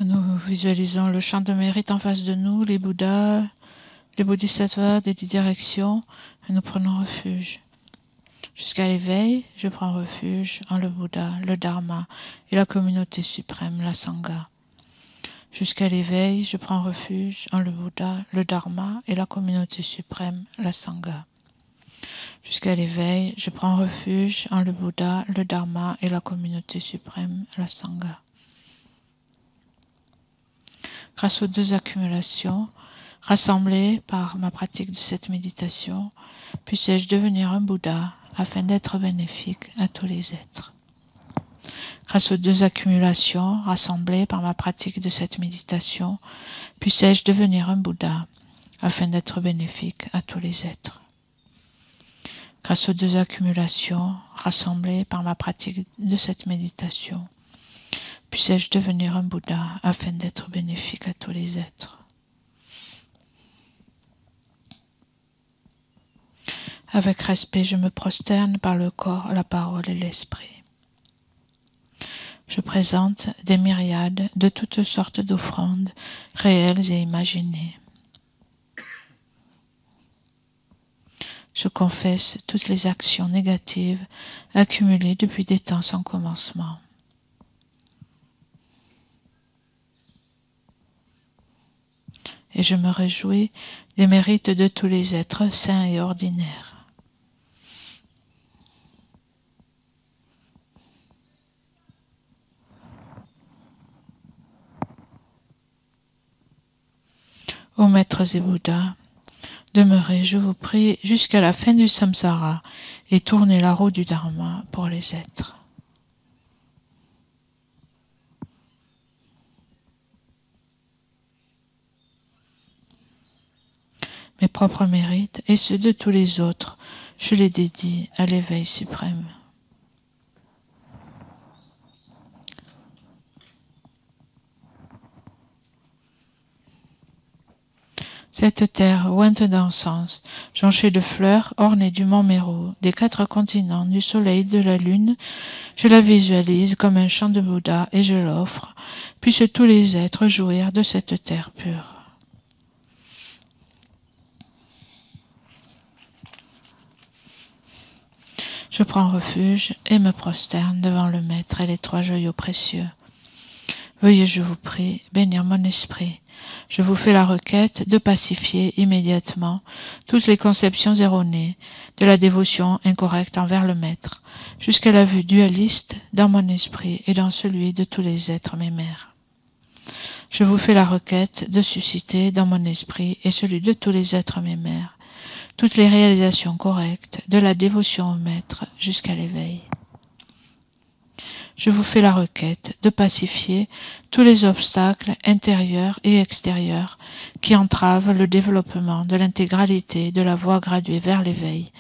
Nous visualisons le champ de mérite en face de nous, les Bouddhas, les Bodhisattvas des 10 directions, et nous prenons refuge. Jusqu'à l'éveil, je prends refuge en le Bouddha, le Dharma et la communauté suprême, la Sangha. Jusqu'à l'éveil, je prends refuge en le Bouddha, le Dharma et la communauté suprême, la Sangha. Jusqu'à l'éveil, je prends refuge en le Bouddha, le Dharma et la communauté suprême, la Sangha. Grâce aux 2 accumulations, rassemblées par ma pratique de cette méditation, puisse-je devenir un Bouddha afin d'être bénéfique à tous les êtres. Grâce aux 2 accumulations, rassemblées par ma pratique de cette méditation, puisse-je devenir un Bouddha afin d'être bénéfique à tous les êtres. Grâce aux 2 accumulations, rassemblées par ma pratique de cette méditation, puisse-je devenir un Bouddha afin d'être bénéfique à tous les êtres. Avec respect, je me prosterne par le corps, la parole et l'esprit. Je présente des myriades de toutes sortes d'offrandes, réelles et imaginées. Je confesse toutes les actions négatives accumulées depuis des temps sans commencement. Et je me réjouis des mérites de tous les êtres saints et ordinaires. Ô maîtres et Bouddhas, demeurez, je vous prie, jusqu'à la fin du samsara et tournez la roue du dharma pour les êtres. Mes propres mérites et ceux de tous les autres, je les dédie à l'éveil suprême. Cette terre ointe d'encens, jonchée de fleurs, ornée du mont Méru, des 4 continents, du soleil, de la lune, je la visualise comme un champ de Bouddha et je l'offre, puissent tous les êtres jouir de cette terre pure. Je prends refuge et me prosterne devant le Maître et les 3 joyaux précieux. Veuillez, je vous prie, bénir mon esprit. Je vous fais la requête de pacifier immédiatement toutes les conceptions erronées de la dévotion incorrecte envers le Maître, jusqu'à la vue dualiste dans mon esprit et dans celui de tous les êtres mes mères. Je vous fais la requête de susciter dans mon esprit et celui de tous les êtres mes mères toutes les réalisations correctes de la dévotion au Maître jusqu'à l'éveil. Je vous fais la requête de pacifier tous les obstacles intérieurs et extérieurs qui entravent le développement de l'intégralité de la voie graduée vers l'éveil,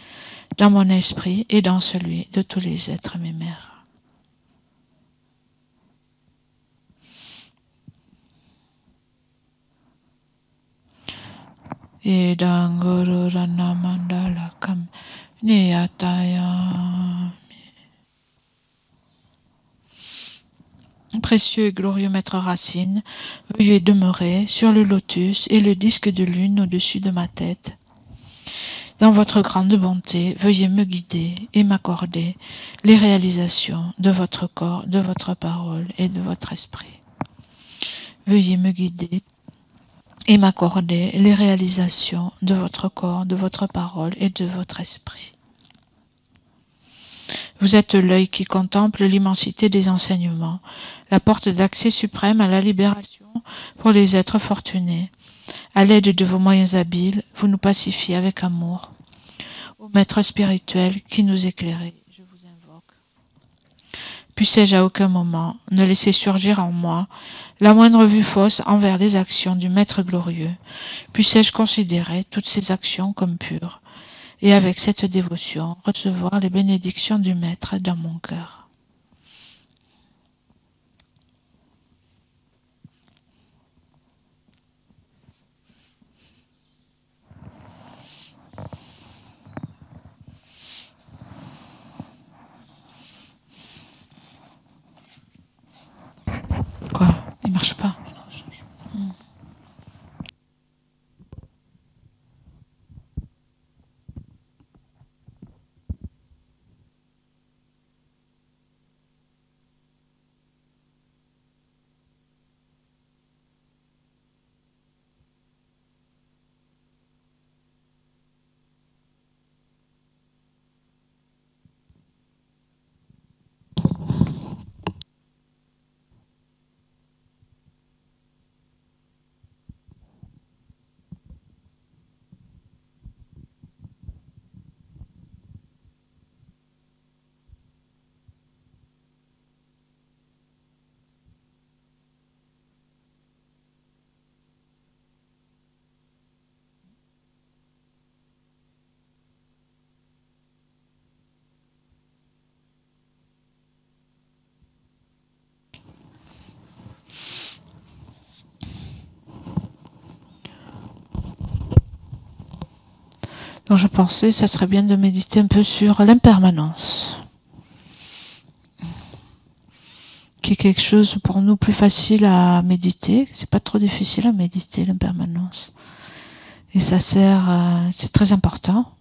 dans mon esprit et dans celui de tous les êtres mes mères. Idang Guru Rana Mandala Kam Niyatayami. Précieux et glorieux Maître Racine, veuillez demeurer sur le lotus et le disque de lune au-dessus de ma tête. Dans votre grande bonté, veuillez me guider et m'accorder les réalisations de votre corps, de votre parole et de votre esprit. Veuillez me guider et m'accorder les réalisations de votre corps, de votre parole et de votre esprit. Vous êtes l'œil qui contemple l'immensité des enseignements, la porte d'accès suprême à la libération pour les êtres fortunés. À l'aide de vos moyens habiles, vous nous pacifiez avec amour. Ô Maître spirituel qui nous éclairez, je vous invoque. Puissais-je à aucun moment ne laisser surgir en moi la moindre vue fausse envers les actions du Maître glorieux. Puissais-je considérer toutes ces actions comme pures, et avec cette dévotion recevoir les bénédictions du Maître dans mon cœur. Quoi? Il marche pas? Donc je pensais, ça serait bien de méditer un peu sur l'impermanence, qui est quelque chose pour nous plus facile à méditer. C'est pas trop difficile à méditer, l'impermanence. Et ça sert, c'est très important.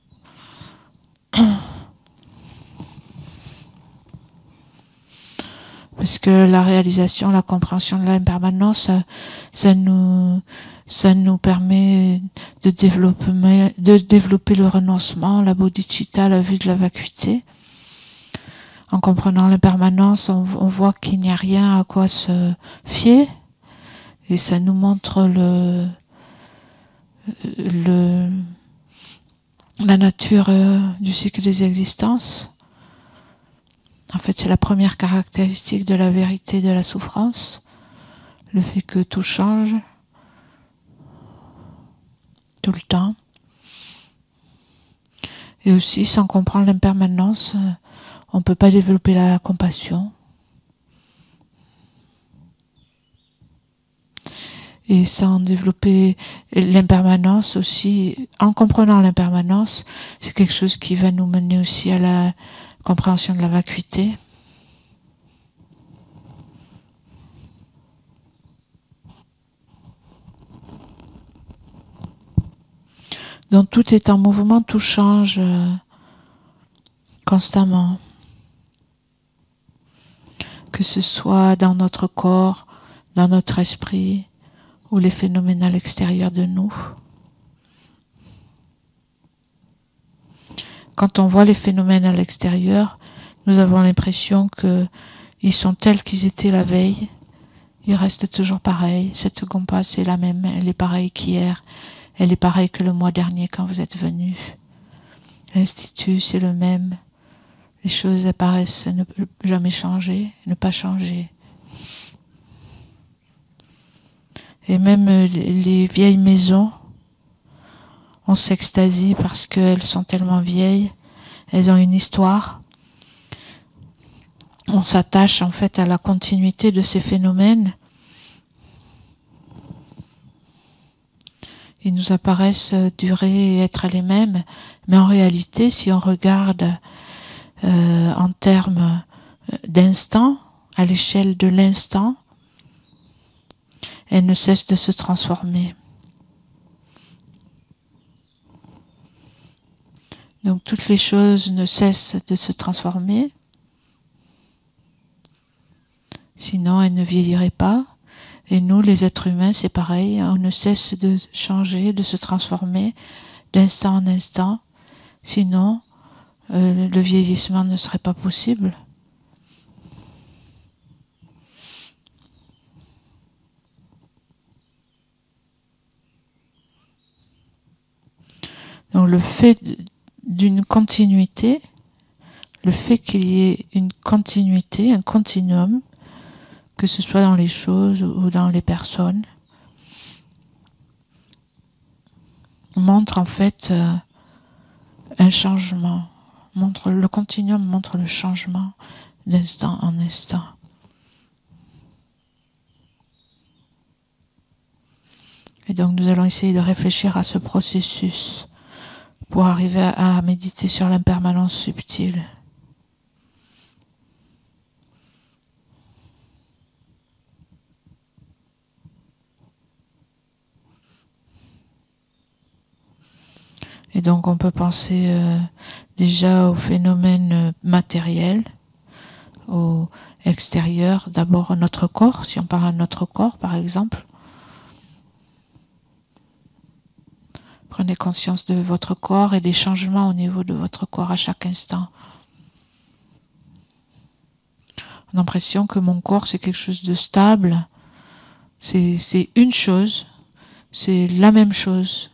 Parce que la réalisation, la compréhension de l'impermanence, ça nous permet de développer le renoncement, la bodhicitta, la vue de la vacuité. En comprenant l'impermanence, on voit qu'il n'y a rien à quoi se fier, et ça nous montre la nature du cycle des existences. En fait, c'est la première caractéristique de la vérité de la souffrance, le fait que tout change tout le temps. Et aussi, sans comprendre l'impermanence, on ne peut pas développer la compassion. Et sans développer l'impermanence aussi, en comprenant l'impermanence, c'est quelque chose qui va nous mener aussi à la compréhension de la vacuité. Donc tout est en mouvement, tout change constamment. Que ce soit dans notre corps, dans notre esprit, ou les phénomènes à l'extérieur de nous. Quand on voit les phénomènes à l'extérieur, nous avons l'impression qu'ils sont tels qu'ils étaient la veille. Ils restent toujours pareils. Cette gompa, c'est la même. Elle est pareille qu'hier. Elle est pareille que le mois dernier quand vous êtes venu. L'Institut, c'est le même. Les choses apparaissent ne jamais changer, ne pas changer. Et même les vieilles maisons, on s'extasie parce qu'elles sont tellement vieilles, elles ont une histoire. On s'attache en fait à la continuité de ces phénomènes. Ils nous apparaissent durer et être les mêmes, mais en réalité, si on regarde en termes d'instant, à l'échelle de l'instant, elles ne cessent de se transformer. Donc toutes les choses ne cessent de se transformer, sinon elles ne vieilliraient pas. Et nous, les êtres humains, c'est pareil, on ne cesse de changer, de se transformer d'instant en instant, sinon le vieillissement ne serait pas possible. Donc le fait d'une continuité, le fait qu'il y ait une continuité, un continuum, que ce soit dans les choses ou dans les personnes, montre en fait un changement. Le continuum montre le changement d'instant en instant. Et donc nous allons essayer de réfléchir à ce processus pour arriver à méditer sur l'impermanence subtile. Et donc on peut penser déjà aux phénomènes matériels, au extérieur, d'abord notre corps, si on parle de notre corps par exemple. Prenez conscience de votre corps et des changements au niveau de votre corps à chaque instant. On a l'impression que mon corps c'est quelque chose de stable, c'est une chose, c'est la même chose.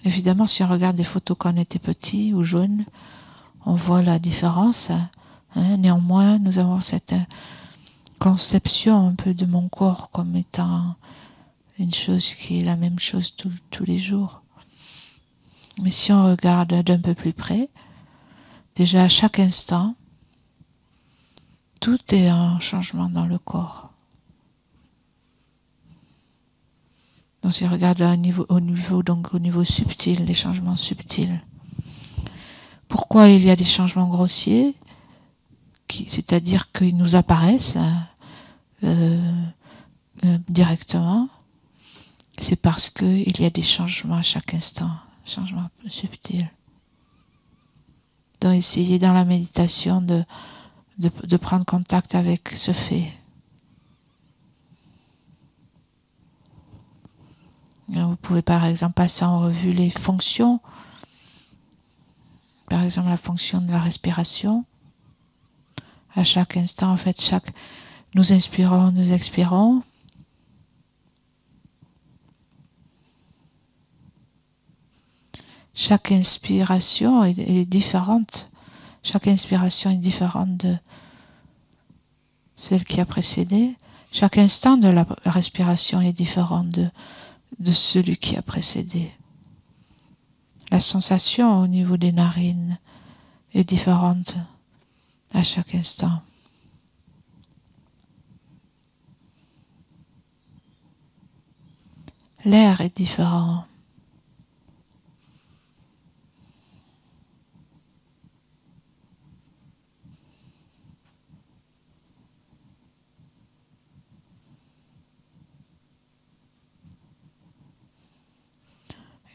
Évidemment, si on regarde des photos quand on était petit ou jeune, on voit la différence. Néanmoins, nous avons cette conception un peu de mon corps comme étant une chose qui est la même chose tous les jours. Mais si on regarde d'un peu plus près, déjà à chaque instant, tout est en changement dans le corps. Donc si on regarde au niveau subtil, les changements subtils. Pourquoi il y a des changements grossiers, c'est-à-dire qu'ils nous apparaissent directement, c'est parce qu'il y a des changements à chaque instant, changements subtils. Donc essayez dans la méditation de prendre contact avec ce fait. Vous pouvez par exemple passer en revue les fonctions, par exemple la fonction de la respiration. À chaque instant, en fait, nous inspirons, nous expirons. Chaque inspiration est différente. Chaque inspiration est différente de celle qui a précédé. Chaque instant de la respiration est différent de celui qui a précédé. La sensation au niveau des narines est différente à chaque instant. L'air est différent.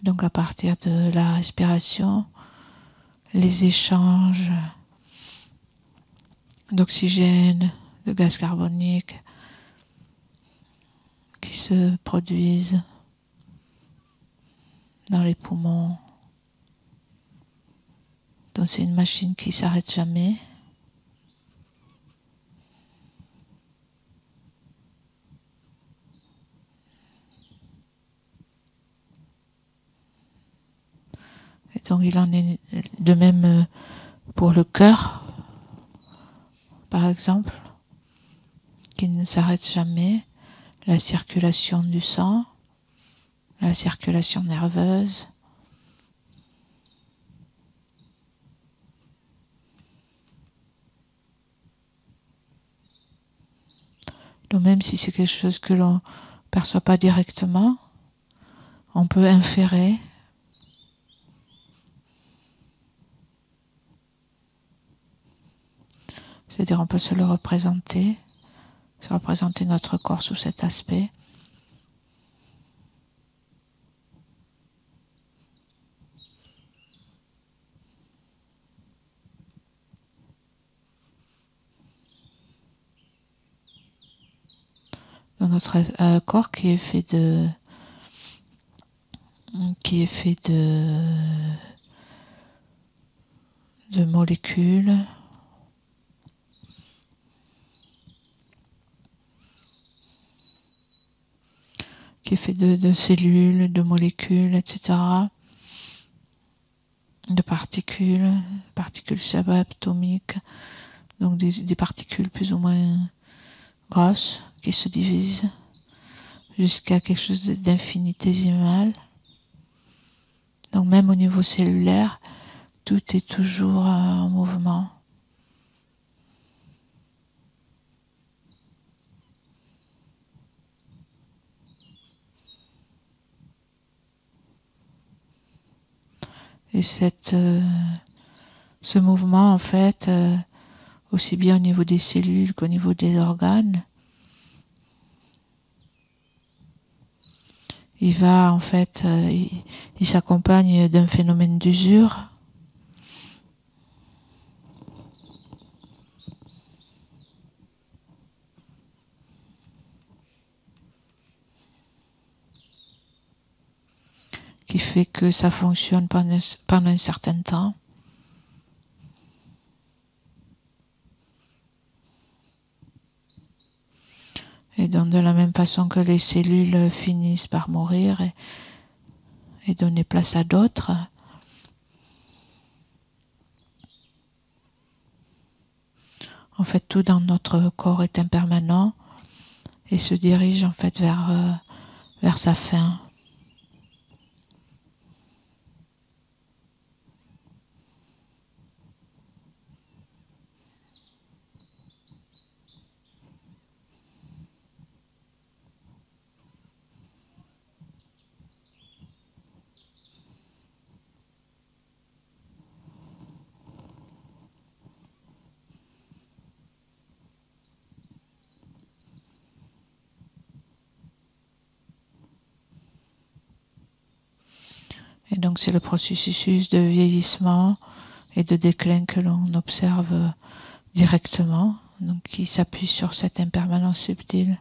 Donc à partir de la respiration, les échanges d'oxygène, de gaz carbonique qui se produisent dans les poumons. Donc c'est une machine qui ne s'arrête jamais. Et donc il en est de même pour le cœur, par exemple, qui ne s'arrête jamais. La circulation du sang, la circulation nerveuse. Donc même si c'est quelque chose que l'on ne perçoit pas directement, on peut inférer. C'est-à-dire on peut se représenter notre corps sous cet aspect. Dans notre corps qui est fait de molécules, qui est fait de cellules, de molécules, etc., de particules subatomiques, donc des particules plus ou moins grosses qui se divisent jusqu'à quelque chose d'infinitésimal. Donc même au niveau cellulaire, tout est toujours en mouvement. Et ce mouvement, en fait, aussi bien au niveau des cellules qu'au niveau des organes, il va, en fait, il s'accompagne d'un phénomène d'usure. Qui fait que ça fonctionne pendant un certain temps. Et donc de la même façon que les cellules finissent par mourir et donner place à d'autres, en fait tout dans notre corps est impermanent et se dirige en fait vers sa fin. donc c'est le processus de vieillissement et de déclin que l'on observe directement, donc qui s'appuie sur cette impermanence subtile.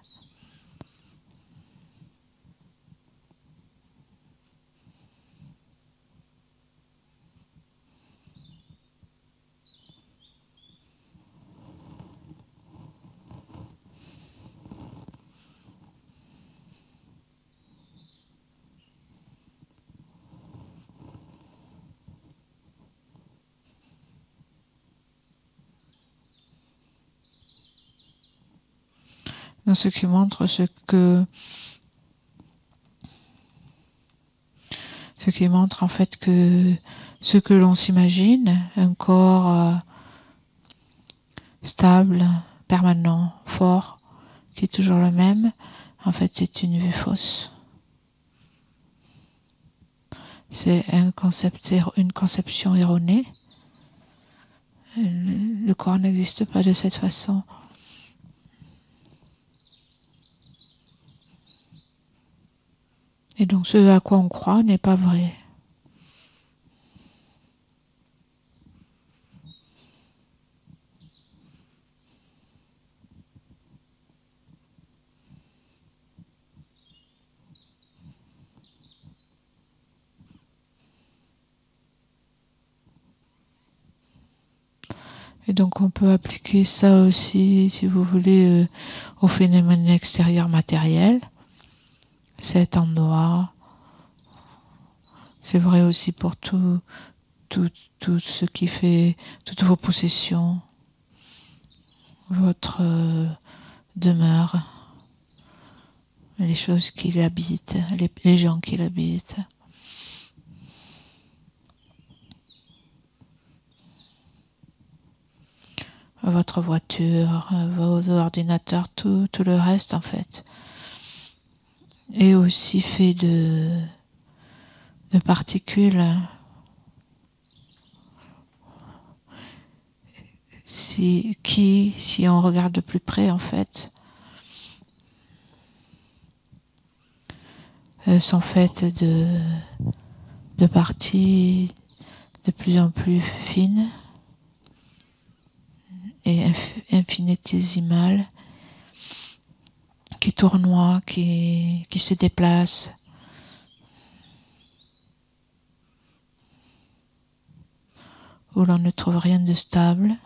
Donc, ce qui montre en fait que ce que l'on s'imagine, un corps stable, permanent, fort, qui est toujours le même, en fait c'est une vue fausse. C'est une conception erronée. Le corps n'existe pas de cette façon. Et donc ce à quoi on croit n'est pas vrai. Et donc on peut appliquer ça aussi, si vous voulez, au phénomène extérieur matériel. Cet endroit, c'est vrai aussi pour tout ce qui fait, toutes vos possessions, votre demeure, les choses qui l'habitent, les gens qui l'habitent. Votre voiture, vos ordinateurs, tout le reste en fait, est aussi fait de particules. Si on regarde de plus près en fait, sont faites de parties de plus en plus fines et infinitésimales, qui tournoient, qui se déplacent, où l'on ne trouve rien de stable.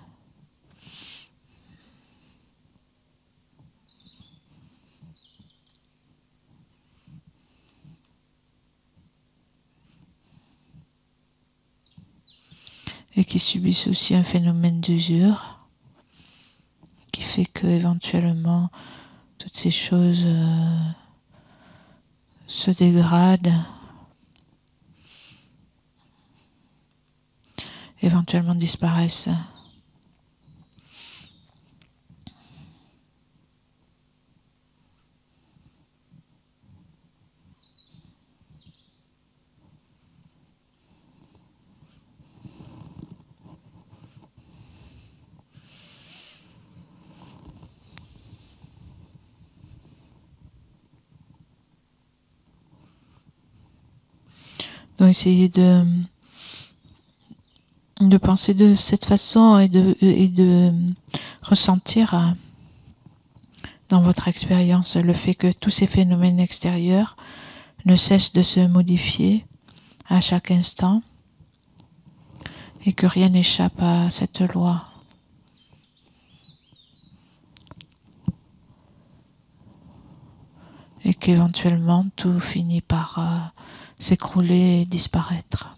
Et qui subissent aussi un phénomène d'usure, qui fait que éventuellement toutes ces choses se dégradent, éventuellement disparaissent. Donc essayez de penser de cette façon et de ressentir dans votre expérience le fait que tous ces phénomènes extérieurs ne cessent de se modifier à chaque instant et que rien n'échappe à cette loi. Et qu'éventuellement tout finit par s'écrouler et disparaître.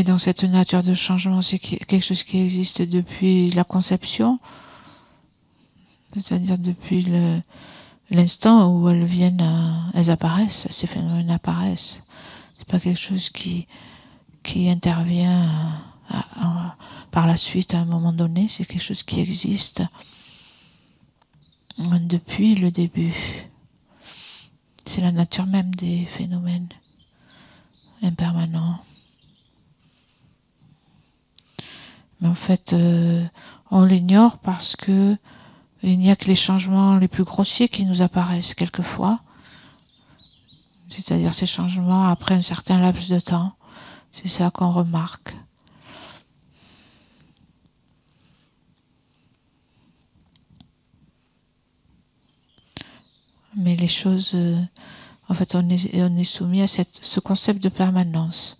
donc cette nature de changement, c'est quelque chose qui existe depuis la conception, c'est-à-dire depuis l'instant où elles apparaissent, ces phénomènes apparaissent. C'est pas quelque chose qui intervient par la suite à un moment donné, c'est quelque chose qui existe depuis le début. C'est la nature même des phénomènes impermanents. Mais en fait, on l'ignore parce que il n'y a que les changements les plus grossiers qui nous apparaissent quelquefois. C'est-à-dire ces changements après un certain laps de temps. C'est ça qu'on remarque. Mais les choses, en fait, on est soumis à ce concept de permanence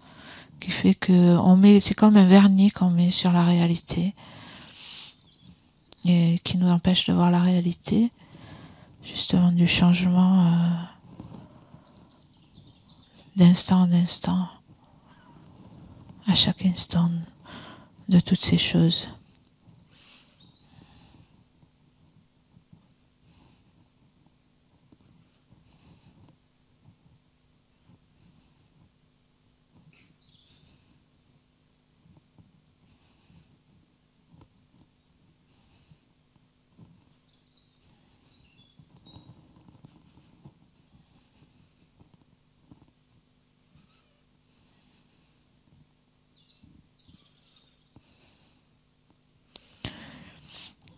qui fait que c'est comme un vernis qu'on met sur la réalité et qui nous empêche de voir la réalité, justement du changement d'instant en instant, à chaque instant de toutes ces choses.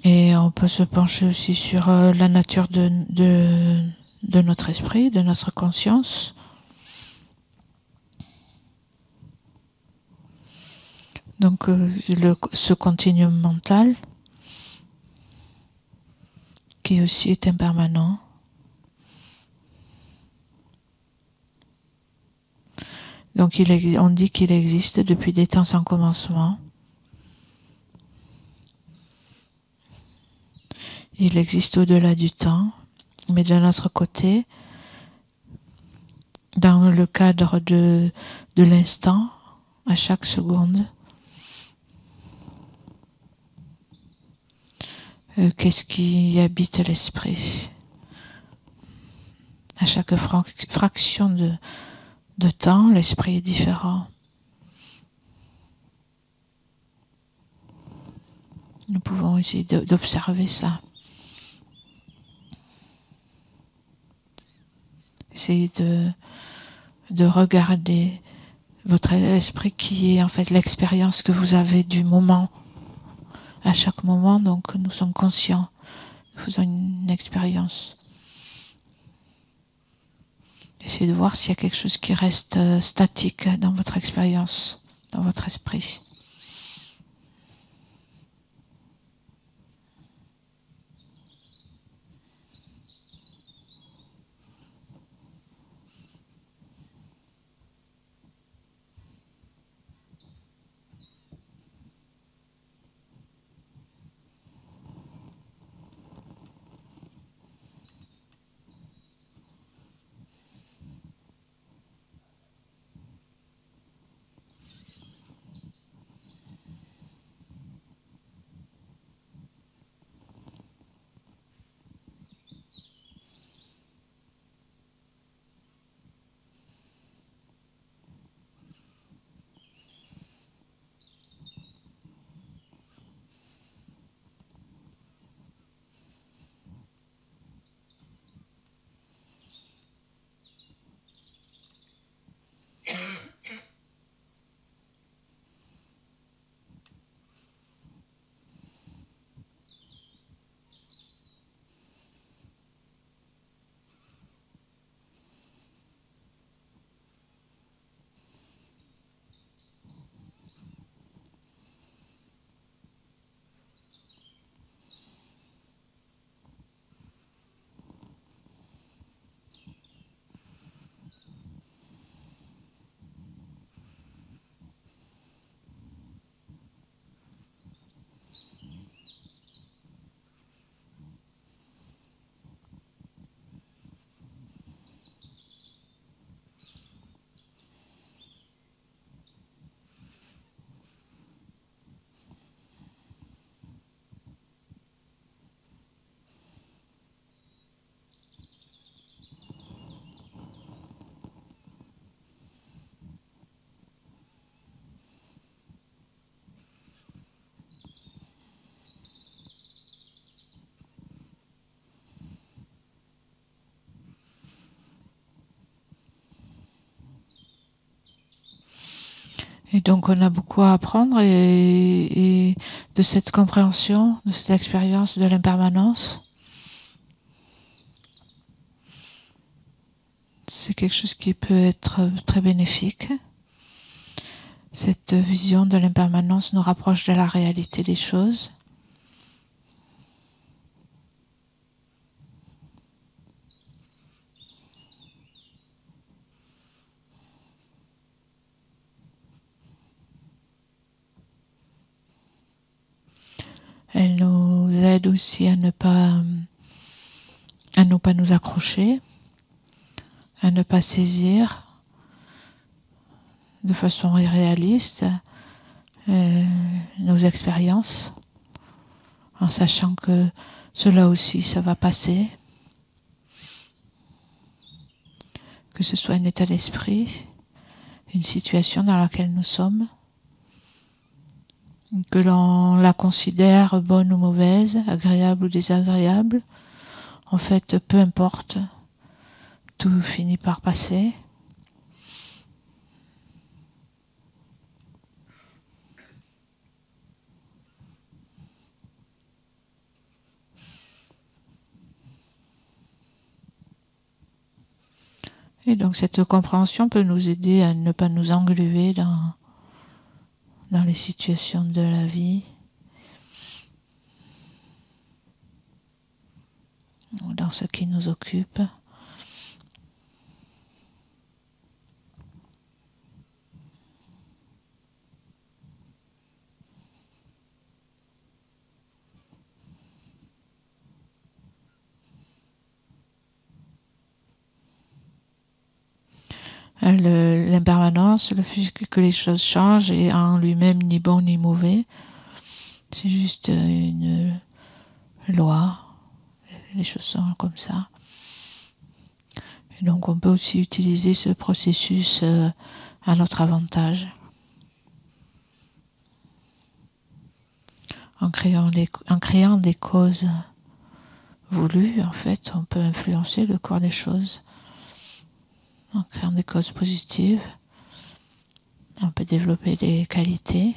Et on peut se pencher aussi sur la nature de notre esprit, de notre conscience. Donc ce continuum mental qui aussi est impermanent. Donc on dit qu'il existe depuis des temps sans commencement. Il existe au-delà du temps, mais de notre côté, dans le cadre de l'instant, à chaque seconde, qu'est-ce qui habite l'esprit? À chaque fraction de temps, l'esprit est différent. Nous pouvons essayer d'observer ça. Essayez de regarder votre esprit qui est en fait l'expérience que vous avez du moment. À chaque moment, donc, nous sommes conscients. Nous faisons une expérience. Essayez de voir s'il y a quelque chose qui reste statique dans votre expérience, dans votre esprit. Et donc on a beaucoup à apprendre et de cette compréhension, de cette expérience de l'impermanence. C'est quelque chose qui peut être très bénéfique. Cette vision de l'impermanence nous rapproche de la réalité des choses. Elle nous aide aussi à ne pas nous accrocher, à ne pas saisir de façon irréaliste nos expériences, en sachant que cela aussi, ça va passer, que ce soit un état d'esprit, une situation dans laquelle nous sommes, que l'on la considère bonne ou mauvaise, agréable ou désagréable. En fait, peu importe, tout finit par passer. Et donc cette compréhension peut nous aider à ne pas nous engluer dans les situations de la vie, ou dans ce qui nous occupe. L'impermanence, le fait que les choses changent est en lui-même ni bon ni mauvais. C'est juste une loi. Les choses sont comme ça. Et donc on peut aussi utiliser ce processus à notre avantage. En créant des causes voulues, en fait, on peut influencer le cours des choses. En créant des causes positives, on peut développer des qualités.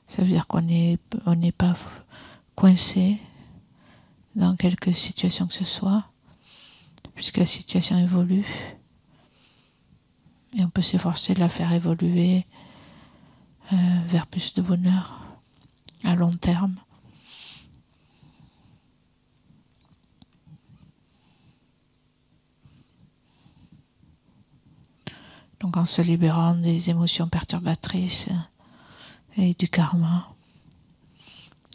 Ça veut dire qu'on n'est pas coincé dans quelque situation que ce soit, puisque la situation évolue. Et on peut s'efforcer de la faire évoluer vers plus de bonheur à long terme. Donc en se libérant des émotions perturbatrices et du karma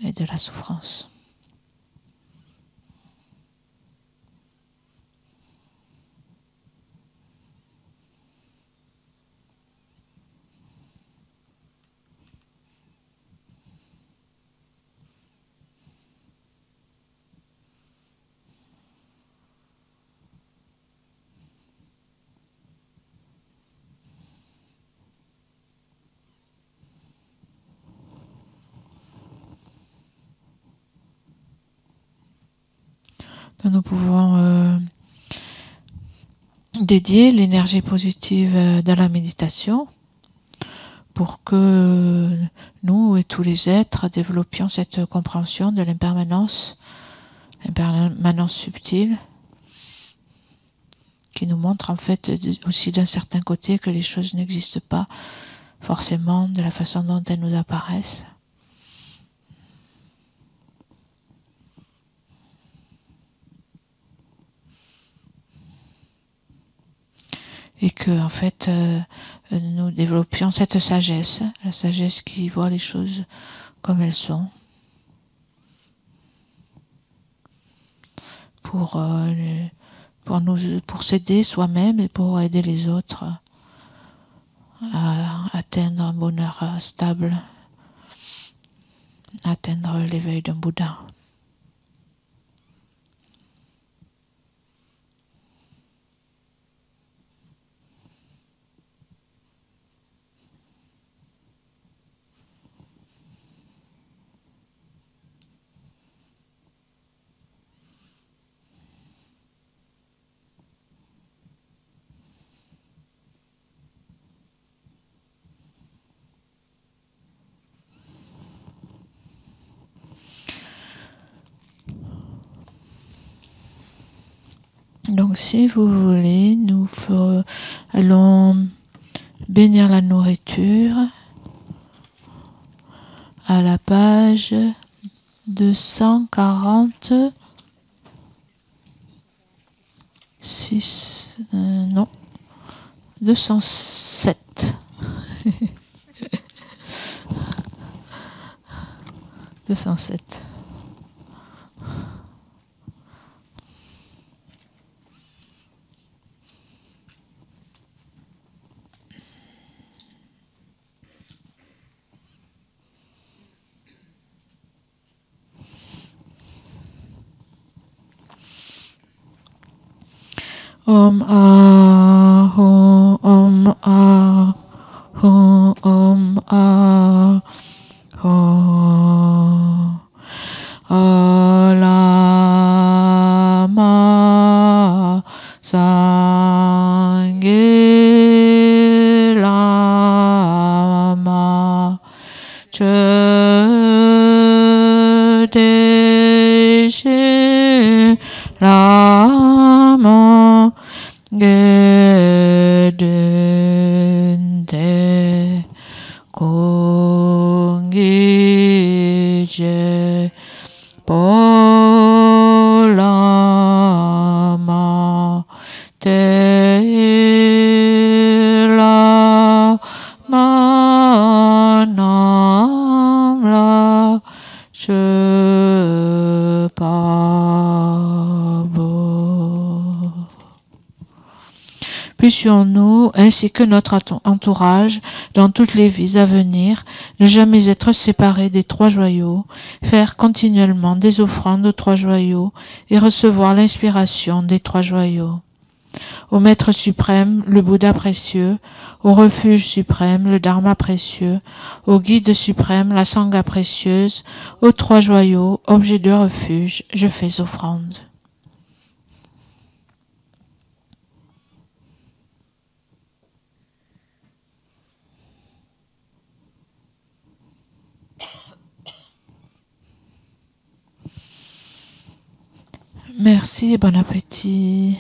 et de la souffrance. Donc nous pouvons dédier l'énergie positive de la méditation pour que nous et tous les êtres développions cette compréhension de l'impermanence subtile, qui nous montre en fait aussi d'un certain côté que les choses n'existent pas forcément de la façon dont elles nous apparaissent. Et que en fait nous développions cette sagesse, la sagesse qui voit les choses comme elles sont, pour s'aider soi-même et pour aider les autres à atteindre un bonheur stable, à atteindre l'éveil d'un Bouddha. Donc si vous voulez, allons bénir la nourriture à la page 246, non, 207. 207. Om Aho, Om Aho, Om Aho. Alama Sangye Lama Chödeshi Lama Gedende Kongije Polama Tela Manamla Chepabo. Puissions-nous, ainsi que notre entourage, dans toutes les vies à venir, ne jamais être séparés des trois joyaux, faire continuellement des offrandes aux trois joyaux et recevoir l'inspiration des trois joyaux. Au Maître suprême, le Bouddha précieux, au refuge suprême, le Dharma précieux, au Guide suprême, la Sangha précieuse, aux trois joyaux, objets de refuge, je fais offrande. Merci et bon appétit.